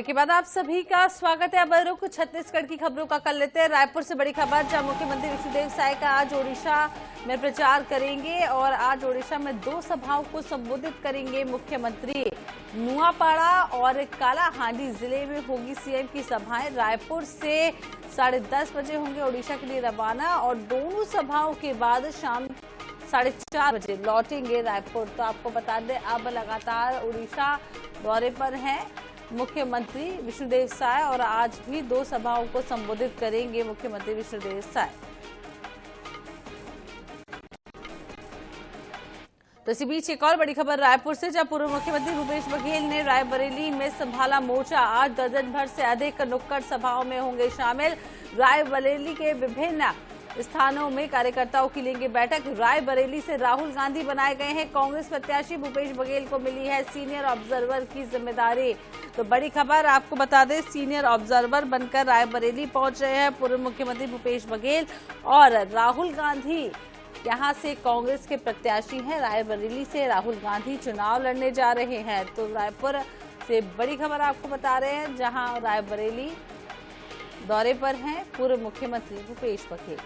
के बाद आप सभी का स्वागत है। अब रुख छत्तीसगढ़ की खबरों का कर लेते हैं। रायपुर से बड़ी खबर, जहां मुख्यमंत्री विष्णुदेव साय का आज ओडिशा में प्रचार करेंगे और आज ओडिशा में 2 सभाओं को संबोधित करेंगे मुख्यमंत्री। नुआपाड़ा और कालाहांडी जिले में होगी सीएम की सभाएं। रायपुर से 10:30 बजे होंगे ओडिशा के लिए रवाना और दोनों सभाओं के बाद शाम 4:30 बजे लौटेंगे रायपुर। तो आपको बता दें, अब लगातार ओडिशा दौरे पर हैं मुख्यमंत्री विष्णुदेव साय और आज भी 2 सभाओं को संबोधित करेंगे मुख्यमंत्री विष्णुदेव साय। तो इसी बीच एक और बड़ी खबर रायपुर से, जहां पूर्व मुख्यमंत्री भूपेश बघेल ने रायबरेली में संभाला मोर्चा। आज दर्जन भर से अधिक नुक्कड़ सभाओं में होंगे शामिल। रायबरेली के विभिन्न स्थानों में कार्यकर्ताओं की लेंगे बैठक। रायबरेली से राहुल गांधी बनाए गए हैं कांग्रेस प्रत्याशी। भूपेश बघेल को मिली है सीनियर ऑब्जर्वर की जिम्मेदारी। तो बड़ी खबर आपको बता दें, सीनियर ऑब्जर्वर बनकर रायबरेली पहुंच रहे हैं पूर्व मुख्यमंत्री भूपेश बघेल और राहुल गांधी यहां से कांग्रेस के प्रत्याशी हैं। रायबरेली से राहुल गांधी चुनाव लड़ने जा रहे हैं। तो रायपुर से बड़ी खबर आपको बता रहे हैं, जहां रायबरेली दौरे पर हैं पूर्व मुख्यमंत्री भूपेश बघेल।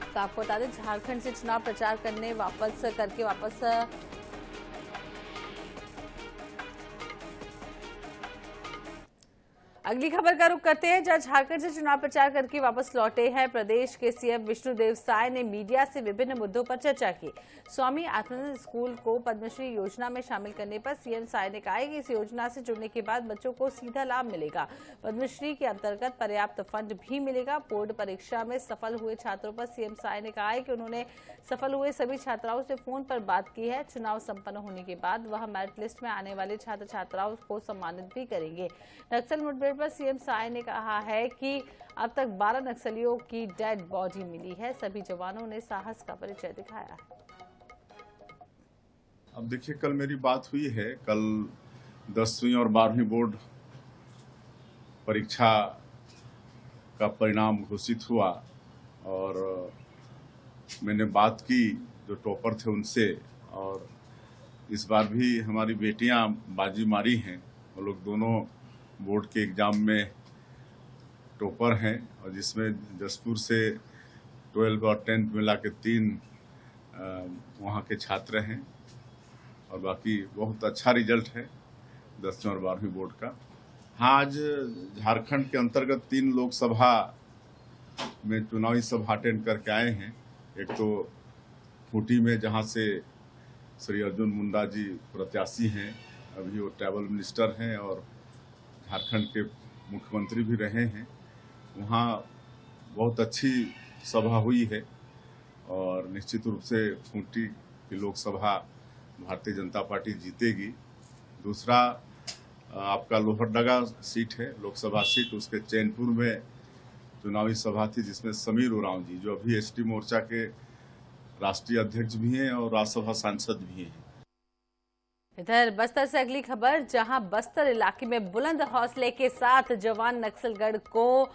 तो आपको बता दें, झारखंड से चुनाव प्रचार करने वापस अगली खबर का रुख करते हैं, जहां झारखंड से चुनाव प्रचार करके वापस लौटे हैं प्रदेश के सीएम विष्णुदेव साय ने मीडिया से विभिन्न मुद्दों पर चर्चा की। स्वामी आत्मानंद स्कूल को पद्मश्री योजना में शामिल करने पर सीएम साय ने कहा है कि इस योजना से जुड़ने के बाद बच्चों को सीधा लाभ मिलेगा। पद्मश्री के अंतर्गत पर्याप्त फंड भी मिलेगा। बोर्ड परीक्षा में सफल हुए छात्रों पर सीएम साय ने कहा है कि उन्होंने सफल हुए सभी छात्राओं से फोन पर बात की है। चुनाव संपन्न होने के बाद वह मेरिट लिस्ट में आने वाले छात्र छात्राओं को सम्मानित भी करेंगे। नक्सल मुठभेड़ पर सीएम साय ने कहा है कि अब तक 12 नक्सलियों की डेड बॉडी मिली है। सभी जवानों ने साहस का परिचय दिखाया है। अब देखिए, कल मेरी बात हुई है। कल 10वीं और 12वीं बोर्ड परीक्षा का परिणाम घोषित हुआ और मैंने बात की जो टॉपर थे उनसे, और इस बार भी हमारी बेटियां बाजी मारी हैं। वो लोग दोनों बोर्ड के एग्जाम में टॉपर हैं और जिसमें जसपुर से 12 और 10th मिला के 3 वहाँ के छात्र हैं और बाकी बहुत अच्छा रिजल्ट है 10वीं और 12वीं बोर्ड का। हाँ, आज झारखंड के अंतर्गत 3 लोकसभा में चुनावी सभा अटेंड करके आए हैं। एक तो खूंटी में, जहाँ से श्री अर्जुन मुंडा जी प्रत्याशी हैं, अभी वो ट्रैवल मिनिस्टर हैं और झारखंड के मुख्यमंत्री भी रहे हैं। वहाँ बहुत अच्छी सभा हुई है और निश्चित रूप से खूंटी की लोकसभा भारतीय जनता पार्टी जीतेगी। दूसरा आपका लोहरदगा सीट है, लोकसभा सीट, उसके चैनपुर में चुनावी सभा थी जिसमें समीर उरांव जी, जो अभी एसटी मोर्चा के राष्ट्रीय अध्यक्ष भी हैं और राज्यसभा सांसद भी हैं। इधर बस्तर से अगली खबर, जहां बस्तर इलाके में बुलंद हौसले के साथ जवान नक्सलगढ़ को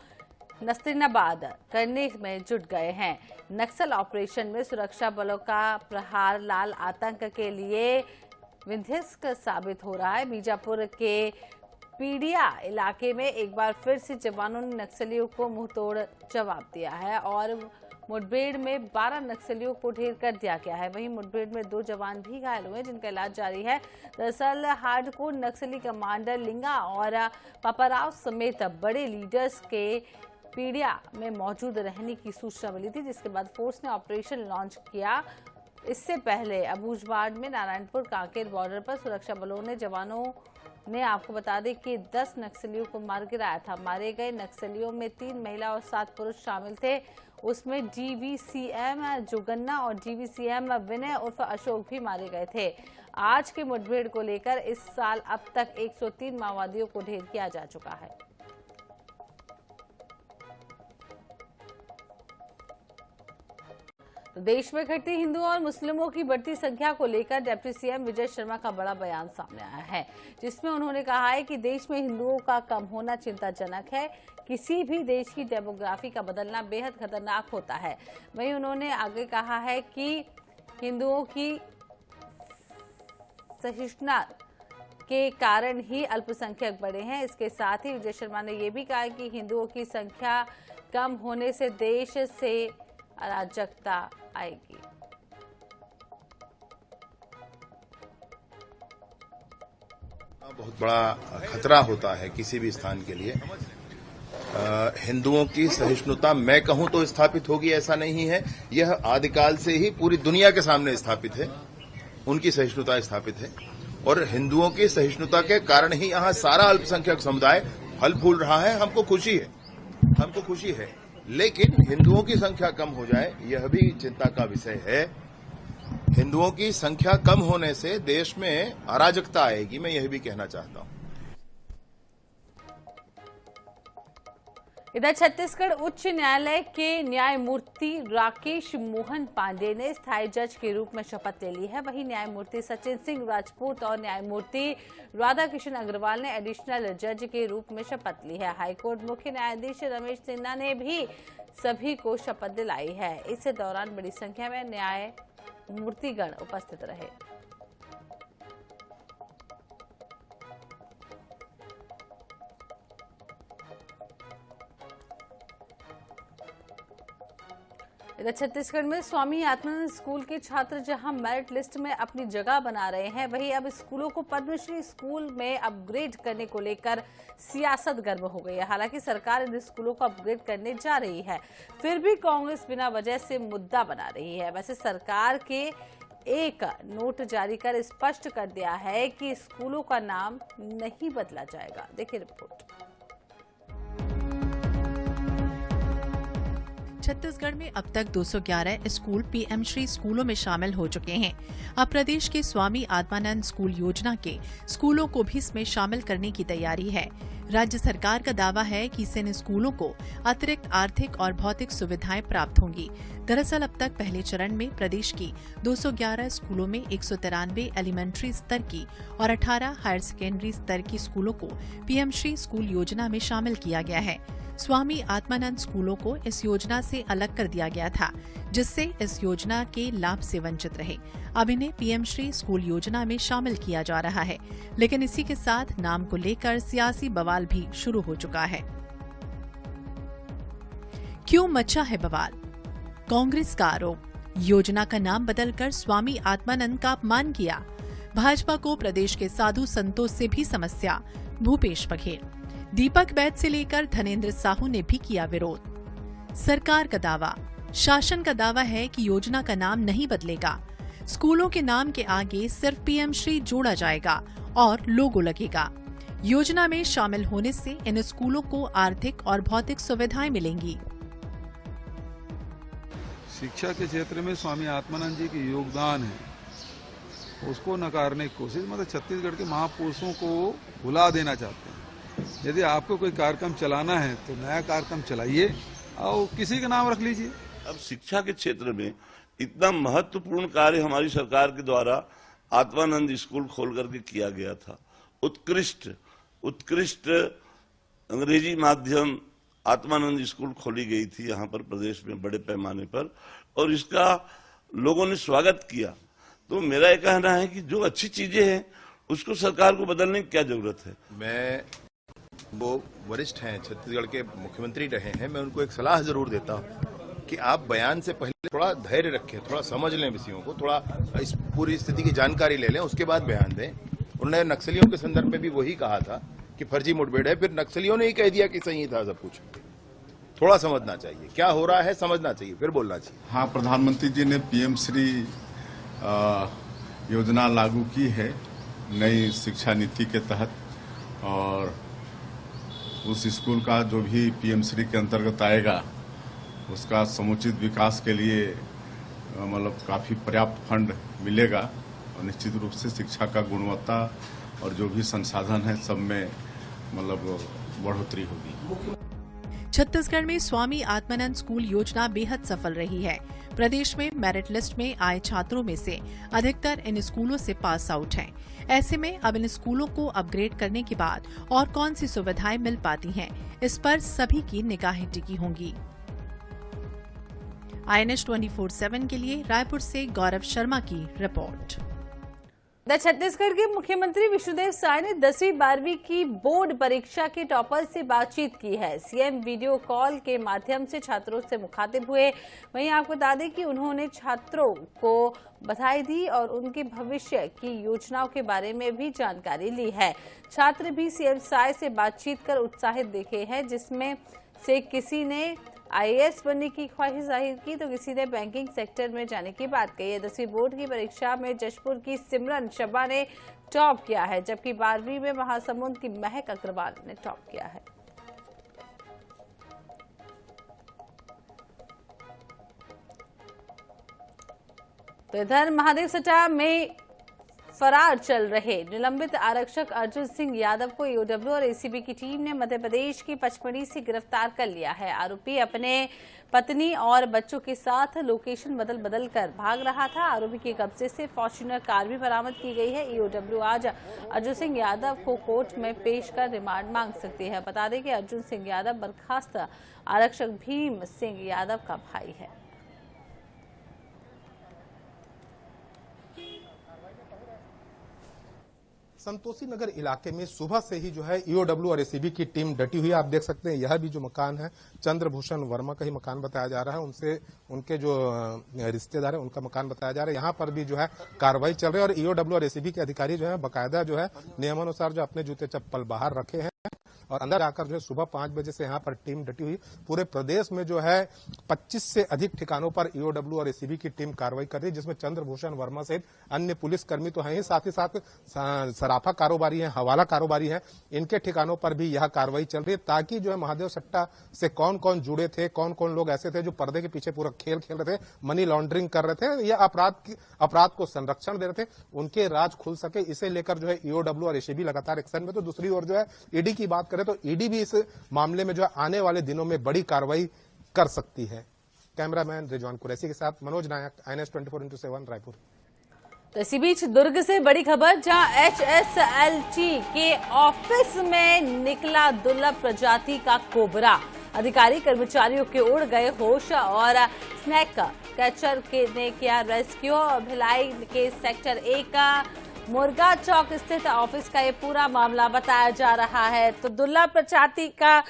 नस्तीनाबाद करने में जुट गए हैं। नक्सल ऑपरेशन में सुरक्षा बलों का प्रहार लाल आतंक के लिए विध्वंसक साबित हो रहा है। बीजापुर के पीडिया इलाके में एक बार फिर से जवानों ने नक्सलियों को मुंहतोड़ जवाब दिया है और मुठभेड़ में 12 नक्सलियों को ढेर कर दिया गया है। वहीं मुठभेड़ में 2 जवान भी घायल हुए, जिनका इलाज जारी है। दरअसल हार्डकोर नक्सली कमांडर लिंगा और पापाराव समेत बड़े लीडर्स के पीडिया में मौजूद रहने की सूचना मिली थी, जिसके बाद फोर्स ने ऑपरेशन लॉन्च किया। इससे पहले अबूझबाड़ में नारायणपुर कांकेर बॉर्डर पर सुरक्षा बलों ने जवानों ने, आपको बता दें कि 10 नक्सलियों को मार गिराया था। मारे गए नक्सलियों में 3 महिला और 7 पुरुष शामिल थे। उसमें डीवीसीएम जोगन्ना और डीवीसीएम विनय उर्फ अशोक भी मारे गए थे। आज के मुठभेड़ को लेकर इस साल अब तक 103 माओवादियों को ढेर किया जा चुका है। तो देश में घटती हिंदुओं और मुस्लिमों की बढ़ती संख्या को लेकर डिप्टी सीएम विजय शर्मा का बड़ा बयान सामने आया है, जिसमें उन्होंने कहा है कि देश में हिंदुओं का कम होना चिंताजनक है। किसी भी देश की डेमोग्राफी का बदलना बेहद खतरनाक होता है। वहीं उन्होंने आगे कहा है कि हिंदुओं की सहिष्णुता के कारण ही अल्पसंख्यक बढ़े हैं। इसके साथ ही विजय शर्मा ने यह भी कहा कि हिंदुओं की संख्या कम होने से देश से अराजकता आएगी। बहुत बड़ा खतरा होता है किसी भी स्थान के लिए। हिंदुओं की सहिष्णुता मैं कहूं तो स्थापित होगी ऐसा नहीं है, यह आदिकाल से ही पूरी दुनिया के सामने स्थापित है। उनकी सहिष्णुता स्थापित है और हिंदुओं की सहिष्णुता के कारण ही यहां सारा अल्पसंख्यक समुदाय फल फूल रहा है। हमको खुशी है, लेकिन हिंदुओं की संख्या कम हो जाए यह भी चिंता का विषय है। हिंदुओं की संख्या कम होने से देश में अराजकता आएगी, मैं यह भी कहना चाहता हूं। इधर छत्तीसगढ़ उच्च न्यायालय के न्यायमूर्ति राकेश मोहन पांडे ने स्थायी जज के रूप में शपथ ले ली है। वहीं न्यायमूर्ति सचिन सिंह राजपूत और न्यायमूर्ति राधाकिशन अग्रवाल ने एडिशनल जज के रूप में शपथ ली है। हाईकोर्ट मुख्य न्यायाधीश रमेश सिन्हा ने भी सभी को शपथ दिलाई है। इस दौरान बड़ी संख्या में न्यायमूर्तिगण उपस्थित रहे। इधर छत्तीसगढ़ में स्वामी आत्मानंद स्कूल के छात्र जहां मेरिट लिस्ट में अपनी जगह बना रहे हैं, वहीं अब स्कूलों को पद्मश्री स्कूल में अपग्रेड करने को लेकर सियासत गर्म हो गई है। हालांकि सरकार इन स्कूलों को अपग्रेड करने जा रही है, फिर भी कांग्रेस बिना वजह से मुद्दा बना रही है। वैसे सरकार के एक नोट जारी कर स्पष्ट कर दिया है कि स्कूलों का नाम नहीं बदला जाएगा। देखिए रिपोर्ट। छत्तीसगढ़ में अब तक 211 स्कूल पीएम श्री स्कूलों में शामिल हो चुके हैं। अब प्रदेश के स्वामी आत्मानंद स्कूल योजना के स्कूलों को भी इसमें शामिल करने की तैयारी है। राज्य सरकार का दावा है कि इससे इन स्कूलों को अतिरिक्त आर्थिक और भौतिक सुविधाएं प्राप्त होंगी। दरअसल अब तक पहले चरण में प्रदेश की 211 स्कूलों में 193 एलिमेंट्री स्तर की और 18 हायर सेकेंडरी स्तर की स्कूलों को पीएम श्री स्कूल योजना में शामिल किया गया है। स्वामी आत्मानंद स्कूलों को इस योजना से अलग कर दिया गया था, जिससे इस योजना के लाभ से वंचित रहे। अब इन्हें पीएम श्री स्कूल योजना में शामिल किया जा रहा है, लेकिन इसी के साथ नाम को लेकर सियासी बवाल भी शुरू हो चुका है। क्यों मचा है बवाल? कांग्रेस का आरोप, योजना का नाम बदलकर स्वामी आत्मानंद का अपमान किया। भाजपा को प्रदेश के साधु संतों से भी समस्या, भूपेश बघेल। दीपक बैद से लेकर धनेन्द्र साहू ने भी किया विरोध। सरकार का दावा, शासन का दावा है कि योजना का नाम नहीं बदलेगा। स्कूलों के नाम के आगे सिर्फ पीएम श्री जोड़ा जाएगा और लोगो लगेगा। योजना में शामिल होने से इन स्कूलों को आर्थिक और भौतिक सुविधाएं मिलेंगी। शिक्षा के क्षेत्र में स्वामी आत्मानंद जी की योगदान है, उसको नकारने की कोशिश, मतलब छत्तीसगढ़ के महापुरुषों को भुला देना चाहते हैं। यदि आपको कोई कार्यक्रम चलाना है तो नया कार्यक्रम चलाइए और किसी का नाम रख लीजिए। अब शिक्षा के क्षेत्र में इतना महत्वपूर्ण कार्य हमारी सरकार के द्वारा आत्मानंद स्कूल खोल करके किया गया था। उत्कृष्ट अंग्रेजी माध्यम आत्मानंद स्कूल खोली गई थी यहाँ पर प्रदेश में बड़े पैमाने पर, और इसका लोगों ने स्वागत किया। तो मेरा ये कहना है कि जो अच्छी चीजें हैं उसको सरकार को बदलने की क्या जरूरत है। मैं, वो वरिष्ठ हैं, छत्तीसगढ़ के मुख्यमंत्री रहे हैं, मैं उनको एक सलाह जरूर देता हूं कि आप बयान से पहले थोड़ा धैर्य रखें, थोड़ा समझ लें विषयों को, थोड़ा इस पूरी स्थिति की जानकारी ले लें, उसके बाद बयान दें। उन्होंने नक्सलियों के संदर्भ में भी वही कहा था कि फर्जी मुठभेड़ है, फिर नक्सलियों ने ही कह दिया कि सही था सब कुछ। थोड़ा समझना चाहिए, क्या हो रहा है समझना चाहिए, फिर बोलना चाहिए। हाँ, प्रधानमंत्री जी ने पीएम श्री योजना लागू की है नई शिक्षा नीति के तहत, और उस स्कूल का जो भी पीएम श्री के अंतर्गत आएगा उसका समुचित विकास के लिए मतलब काफ़ी पर्याप्त फंड मिलेगा, और निश्चित रूप से शिक्षा का गुणवत्ता और जो भी संसाधन है सब में मतलब बढ़ोतरी होगी। छत्तीसगढ़ में स्वामी आत्मानंद स्कूल योजना बेहद सफल रही है। प्रदेश में मेरिट लिस्ट में आए छात्रों में से अधिकतर इन स्कूलों से पास आउट हैं। ऐसे में अब इन स्कूलों को अपग्रेड करने के बाद और कौन सी सुविधाएं मिल पाती हैं, इस पर सभी की निगाहें टिकी होंगी। INS 24/7 के लिए रायपुर से गौरव शर्मा की रिपोर्ट। छत्तीसगढ़ के मुख्यमंत्री विष्णुदेव साय ने 10वीं 12वीं की बोर्ड परीक्षा के टॉपर से बातचीत की है। सीएम वीडियो कॉल के माध्यम से छात्रों से मुखातिब हुए। वहीं आपको बता दें कि उन्होंने छात्रों को बधाई दी और उनके भविष्य की योजनाओं के बारे में भी जानकारी ली है। छात्र भी सीएम साय से बातचीत कर उत्साहित दिखे हैं, जिसमें से किसी ने IAS बनने की ख्वाहिश जाहिर की तो किसी ने बैंकिंग सेक्टर में जाने की बात कही है। 10वीं बोर्ड की परीक्षा में जशपुर की सिमरन शबा ने टॉप किया है, जबकि 12वीं में महासमुंद की महक अग्रवाल ने टॉप किया है। तो इधर महादेव सटा में फरार चल रहे निलंबित आरक्षक अर्जुन सिंह यादव को EOW और ACB की टीम ने मध्य प्रदेश की पचमढ़ी से गिरफ्तार कर लिया है। आरोपी अपने पत्नी और बच्चों के साथ लोकेशन बदल कर भाग रहा था। आरोपी के कब्जे से फॉर्च्यूनर कार भी बरामद की गई है। EOW आज अर्जुन सिंह यादव को कोर्ट में पेश कर रिमांड मांग सकती है। बता दें कि अर्जुन सिंह यादव बर्खास्त आरक्षक भीम सिंह यादव का भाई है। संतोषी नगर इलाके में सुबह से ही जो है EOW और ACB की टीम डटी हुई है। आप देख सकते हैं यह भी जो मकान है चंद्रभूषण वर्मा का ही मकान बताया जा रहा है। उनसे उनके जो रिश्तेदार है उनका मकान बताया जा रहा है। यहाँ पर भी जो है कार्रवाई चल रही है और EOW और ACB के अधिकारी जो है बाकायदा जो है नियमानुसार जो अपने जूते चप्पल बाहर रखे हैं और अंदर आकर जो है सुबह 5 बजे से यहाँ पर टीम डटी हुई। पूरे प्रदेश में जो है 25 से अधिक ठिकानों पर EOW और ACB की टीम कार्रवाई कर रही है, जिसमें चंद्रभूषण वर्मा सहित अन्य पुलिसकर्मी तो हैं ही, साथ ही साथ सराफा कारोबारी हैं, हवाला कारोबारी हैं, इनके ठिकानों पर भी यह कार्रवाई चल रही है ताकि जो है महादेव सट्टा से कौन कौन जुड़े थे, कौन कौन लोग ऐसे थे जो पर्दे के पीछे पूरा खेल खेल रहे थे, मनी लॉन्ड्रिंग कर रहे थे या अपराध को संरक्षण दे रहे थे, उनके राज खुल सके। इसे लेकर जो है EOW और ACB लगातार एक्शन में। तो दूसरी ओर जो है ईडी की बात करें तो ईडी भी इस मामले में जो है आने वाले दिनों में बड़ी कार्रवाई कर सकती है। कैमरामैन रिजवान कुरैशी के साथ मनोज नायक, INS 24/7 रायपुर। तो इसी बीच दुर्ग से बड़ी खबर, जहां HSLT के ऑफिस में निकला दुर्लभ प्रजाति का कोबरा। अधिकारी कर्मचारियों के उड़ गए होश और स्नैक कैचर ने किया रेस्क्यू। भिलाई के सेक्टर 1 का मुर्गा चौक स्थित ऑफिस का ये पूरा मामला बताया जा रहा है। तो दुर्लभ प्रजाति का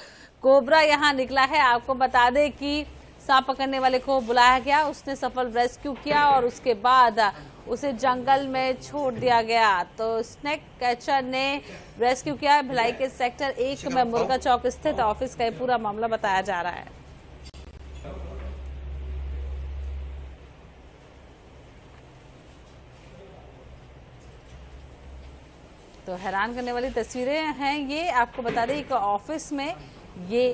कोबरा यहां निकला है। आपको बता दें कि सांप पकड़ने वाले को बुलाया गया, उसने सफल रेस्क्यू किया और उसके बाद उसे जंगल में छोड़ दिया गया। तो स्नैक कैचर ने रेस्क्यू किया। भिलाई के सेक्टर 1 में मुर्गा चौक स्थित ऑफिस का ये पूरा मामला बताया जा रहा है। तो हैरान करने वाली तस्वीरें हैं ये। आपको बता दें एक ऑफिस में ये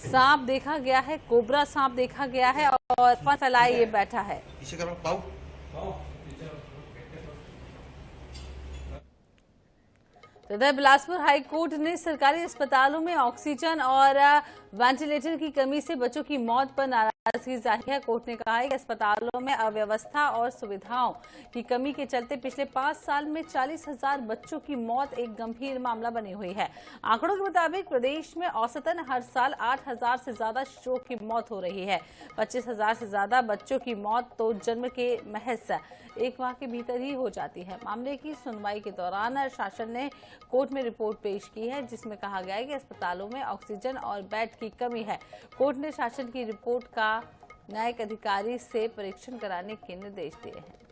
सांप देखा गया है, कोबरा सांप देखा गया है और फैलाए ये बैठा है। तो इधर बिलासपुर हाईकोर्ट ने सरकारी अस्पतालों में ऑक्सीजन और वेंटिलेटर की कमी से बच्चों की मौत पर नाराजगी जाहिर है। कोर्ट ने कहा है कि अस्पतालों में अव्यवस्था और सुविधाओं की कमी के चलते पिछले 5 साल में 40,000 बच्चों की मौत एक गंभीर मामला बनी हुई है। आंकड़ों के मुताबिक प्रदेश में औसतन हर साल 8,000 से ज्यादा शिशुओं की मौत हो रही है। 25,000 से ज्यादा बच्चों की मौत तो जन्म के महज 1 माह के भीतर ही हो जाती है। मामले की सुनवाई के दौरान शासन ने कोर्ट में रिपोर्ट पेश की है, जिसमें कहा गया है कि अस्पतालों में ऑक्सीजन और बेड की कमी है। कोर्ट ने शासन की रिपोर्ट का न्यायिक अधिकारी से परीक्षण कराने के निर्देश दिए हैं।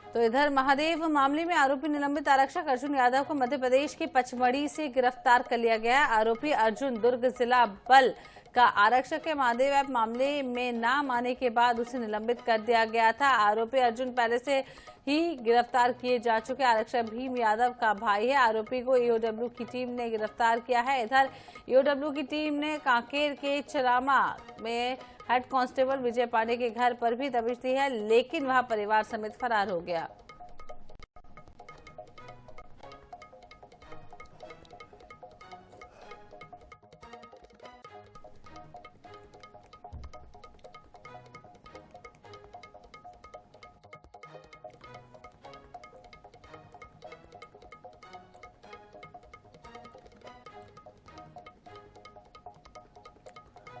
तो इधर महादेव मामले में आरोपी निलंबित आरक्षक अर्जुन यादव को मध्य प्रदेश के पचमढ़ी से गिरफ्तार कर लिया गया। आरोपी अर्जुन दुर्ग जिला बल का आरक्षक के महादेव ऐप मामले में ना माने के बाद उसे निलंबित कर दिया गया था। आरोपी अर्जुन पहले से ही गिरफ्तार किए जा चुके आरक्षक भीम यादव का भाई है। आरोपी को ईओडब्ल्यू की टीम ने गिरफ्तार किया है। इधर ईओडब्ल्यू की टीम ने कांकेर के चरामा में हेड कांस्टेबल विजय पांडे के घर पर भी दबिश दी है, लेकिन वह परिवार समेत फरार हो गया।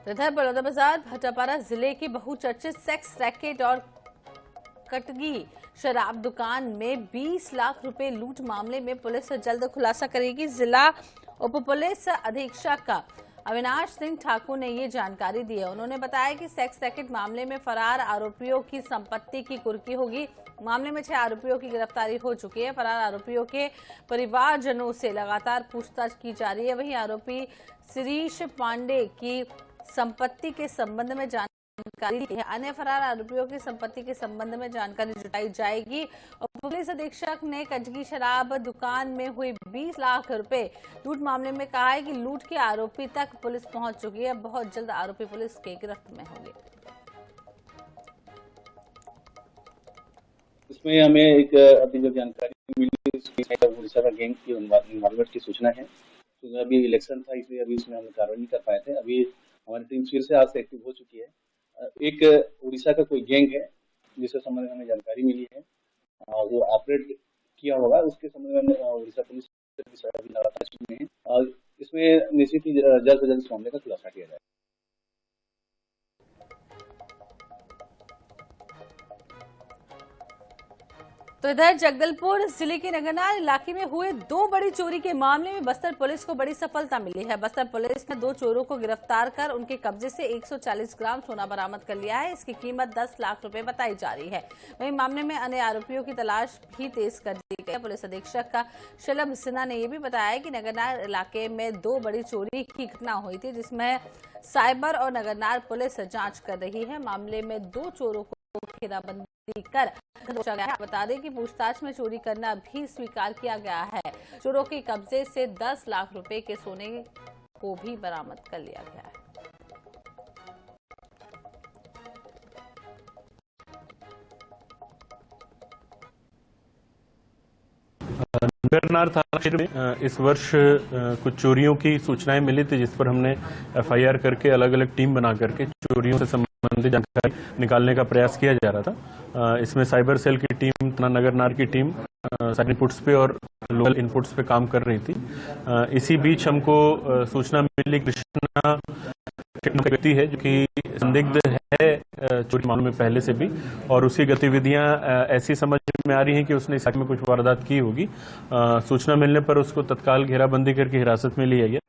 इधर बलौदाबाजार भाटापारा जिले की बहुचर्चित सेक्स रैकेट और कटगी शराब दुकान में 20 लाख रुपए लूट मामले में पुलिस जल्द खुलासा करेगी। जिला उप पुलिस अधीक्षक अविनाश सिंह ठाकुर ने ये जानकारी दी है। उन्होंने बताया कि सेक्स रैकेट मामले में फरार आरोपियों की संपत्ति की कुर्की होगी। मामले में 6 आरोपियों की गिरफ्तारी हो चुकी है। फरार आरोपियों के परिवारजनों से लगातार पूछताछ की जा रही है। वहीं आरोपी शिरीष पांडे की संपत्ति के संबंध में जानकारी दी है। अन्य फरार आरोपियों की संपत्ति के संबंध में जानकारी जुटाई जाएगी। और पुलिस अधीक्षक ने कटगी शराब दुकान में हुई 20 लाख रुपए लूट मामले में कहा है कि लूट के आरोपी तक पुलिस पहुंच चुकी है। बहुत जल्द आरोपी पुलिस के गिरफ्त में होंगे। इसमें हमें एक अभी जो जानकारी मिली उड़ीसा का गैंग की इन्वॉल्वमेंट की सूचना है। तो अभी इलेक्शन था, इसलिए अभी उसमें हम कार्रवाई नहीं कर पाए थे। अभी हमारी टीम फिर से आज से एक्टिव हो चुकी है। एक उड़ीसा का कोई गैंग है जिसके संबंध में हमें जानकारी मिली है, वो ऑपरेट किया होगा। उसके संबंध में उड़ीसा पुलिस लगातार में है। इसमें निश्चित ही जल्द से जल्द इस मामले का खुलासा किया जाए। तो इधर जगदलपुर जिले के नगरनार इलाके में हुए 2 बड़ी चोरी के मामले में बस्तर पुलिस को बड़ी सफलता मिली है। बस्तर पुलिस ने 2 चोरों को गिरफ्तार कर उनके कब्जे से 140 ग्राम सोना बरामद कर लिया है। इसकी कीमत 10 लाख रुपए बताई जा रही है। वहीं मामले में अन्य आरोपियों की तलाश भी तेज कर दी गई। पुलिस अधीक्षक का शलभ सिन्हा ने यह भी बताया कि नगरनार इलाके में 2 बड़ी चोरी की घटना हुई थी, जिसमें साइबर और नगरनार पुलिस जांच कर रही है। मामले में 2 चोरों को घेराबंदी कर दबोचा गया है। बता दें कि पूछताछ में चोरी करना भी स्वीकार किया गया है। चोरों के कब्जे से 10 लाख रुपए के सोने को भी बरामद कर लिया गया है। नगरनार थाना क्षेत्र में इस वर्ष कुछ चोरियों की सूचनाएं मिली थी, जिस पर हमने एफआईआर करके अलग अलग टीम बना करके चोरियों से संबंधित जानकारी निकालने का प्रयास किया जा रहा था। इसमें साइबर सेल की टीम, नगरनार की टीम साइड इनपुट्स पे और लोकल इनपुट्स पे काम कर रही थी। इसी बीच हमको सूचना मिली कृष्णा व्यक्ति है जो कि संदिग्ध है चोरी मामले में पहले से भी, और उसकी गतिविधियां ऐसी समझ में आ रही हैं कि उसने इस इलाके में कुछ वारदात की होगी। सूचना मिलने पर उसको तत्काल घेराबंदी करके हिरासत में लिया गया।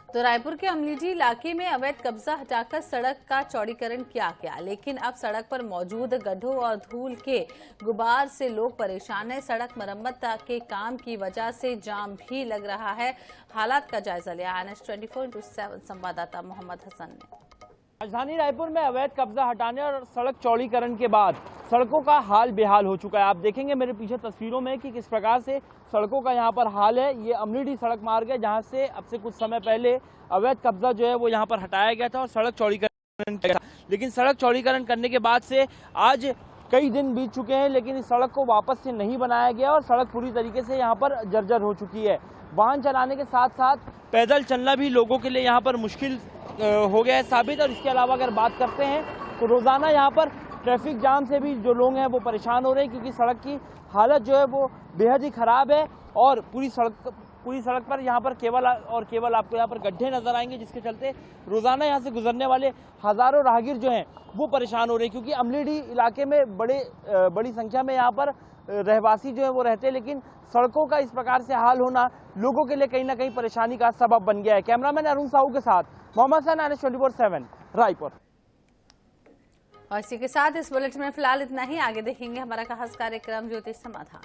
तो रायपुर के अमलीडी इलाके में अवैध कब्जा हटाकर सड़क का चौड़ीकरण किया गया, लेकिन अब सड़क पर मौजूद गड्ढों और धूल के गुबार से लोग परेशान हैं। सड़क मरम्मत के काम की वजह से जाम भी लग रहा है। हालात का जायजा लिया NS24/7 संवाददाता मोहम्मद हसन ने। राजधानी रायपुर में अवैध कब्जा हटाने और सड़क चौड़ीकरण के बाद सड़कों का हाल बेहाल हो चुका है। आप देखेंगे मेरे पीछे तस्वीरों में कि किस प्रकार से सड़कों का यहाँ पर हाल है। ये अमलीडी सड़क मार्ग है जहाँ से अब से कुछ समय पहले अवैध कब्जा जो है वो यहाँ पर हटाया गया था और सड़क चौड़ीकरण किया गया। लेकिन सड़क चौड़ीकरण करने के बाद से आज कई दिन बीत चुके हैं, लेकिन इस सड़क को वापस से नहीं बनाया गया और सड़क पूरी तरीके से यहाँ पर जर्जर हो चुकी है। वाहन चलाने के साथ साथ पैदल चलना भी लोगों के लिए यहाँ पर मुश्किल हो गया है साबित। और इसके अलावा अगर बात करते हैं तो रोजाना यहाँ पर ट्रैफिक जाम से भी जो लोग हैं वो परेशान हो रहे हैं, क्योंकि सड़क की हालत जो है वो बेहद ही खराब है और पूरी सड़क पर यहाँ पर केवल आपको यहाँ पर गड्ढे नजर आएंगे, जिसके चलते रोजाना यहाँ से गुजरने वाले हजारों राहगीर जो हैं वो परेशान हो रहे हैं। क्योंकि अमलीडी इलाके में बड़ी संख्या में यहाँ पर रहवासी जो है वो रहते हैं, लेकिन सड़कों का इस प्रकार से हाल होना लोगों के लिए कहीं ना कहीं परेशानी का सबब बन गया है। कैमरामैन अरुण साहू के साथ मोहम्मद हसन, NS24/7 रायपुर। और इसी के साथ इस बुलेटिन में फिलहाल इतना ही। आगे देखेंगे हमारा खास कार्यक्रम ज्योतिष समाधान।